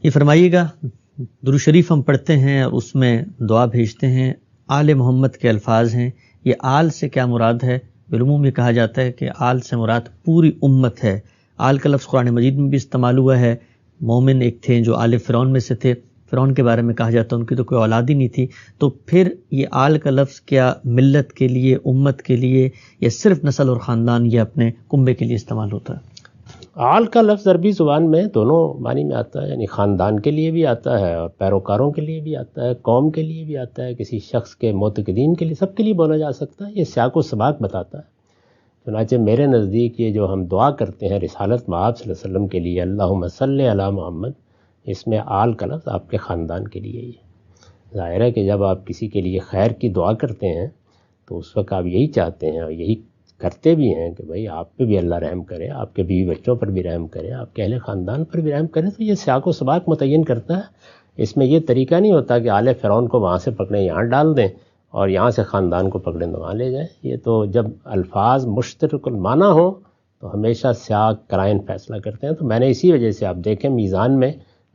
یہ فرمائیے گا، درود شریف ہم پڑھتے ہیں اور اس میں دعا بھیجتے ہیں، آل محمد کے الفاظ ہیں، یہ آل سے کیا مراد ہے؟ بالعموم یہ کہا جاتا ہے کہ آل سے مراد پوری امت ہے۔ آل کا لفظ قرآن مجید میں بھی استعمال ہوا ہے۔ مومن ایک تھے جو آل فرعون میں سے تھے، فرعون کے بارے میں کہا جاتا ہے ان کی تو کوئی اولاد ہی نہیں تھی۔ تو پھر یہ آل کا لفظ کیا ملت کے لیے، امت کے لیے، یا صرف نسل اور خاندان یا اپنے کنبے کے لیے استعمال ہوتا ہے؟ آل کا لفظ عربی زبان میں دونوں معنی میں آتا ہے، یعنی خاندان کے لیے بھی آتا ہے اور پیروکاروں کے لیے بھی آتا ہے، قوم کے لیے بھی آتا ہے، کسی شخص کے معتقدین کے لیے، سب کے لیے بولا جا سکتا ہے۔ یہ سیاق و سباق بتاتا ہے۔ چنانچہ میرے نزدیک یہ جو ہم دعا کرتے ہیں رسالت مآب صلی اللہ علیہ وسلم کے لیے، اللہم صلی علی محمد، اس میں آل کا لفظ آپ کے خاندان کے لیے ہی ہے۔ ظاہر ہے کہ جب آپ کسی کے لیے خیر کی دعا کرتے ہیں تو اس وقت آپ یہی چاہتے ہیں اور یہی کرتے بھی ہیں کہ بھئی آپ پہ بھی اللہ رحم کرے، آپ کے بیوی بچوں پر بھی رحم کرے، آپ کے اہل خاندان پر بھی رحم کرے۔ تو یہ سیاق و سباق متعین کرتا ہے۔ اس میں یہ طریقہ نہیں ہوتا کہ آل فرعون کو وہاں سے پکڑیں یہاں ڈال دیں اور یہاں سے خاندان کو پکڑیں تو وہاں لے جائیں۔ یہ تو جب الفاظ مشترک المعنی ہوں تو ہمیشہ سیاق قرائن فیصلہ کرتے ہیں۔ تو میں نے اسی وجہ سے آپ دیکھیں میزان میں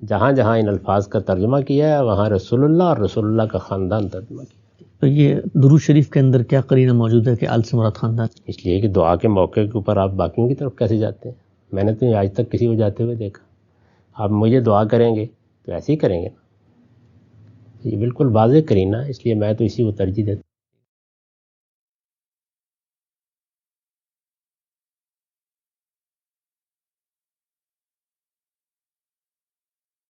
جہاں جہاں ان الفاظ کا ترجمہ کیا ہے وہاں رسول اللہ اور رسول اللہ کا خاندان ترجمہ کیا۔ تو یہ درود شریف کے اندر کیا قرینہ موجود ہے کہ آل سے مراد خاندان؟ اس لیے کہ دعا کے موقع کے اوپر آپ باقیوں کی طرف کیسے جاتے ہیں؟ میں نے تو آج تک کسی کو جاتے ہوئے دیکھا۔ آپ مجھے دعا کریں گے تو ایسے ہی کریں گے نا۔ یہ بالکل واضح قرینہ ہے، اس لیے میں تو اسی کو ترجیح دیتا ہوں۔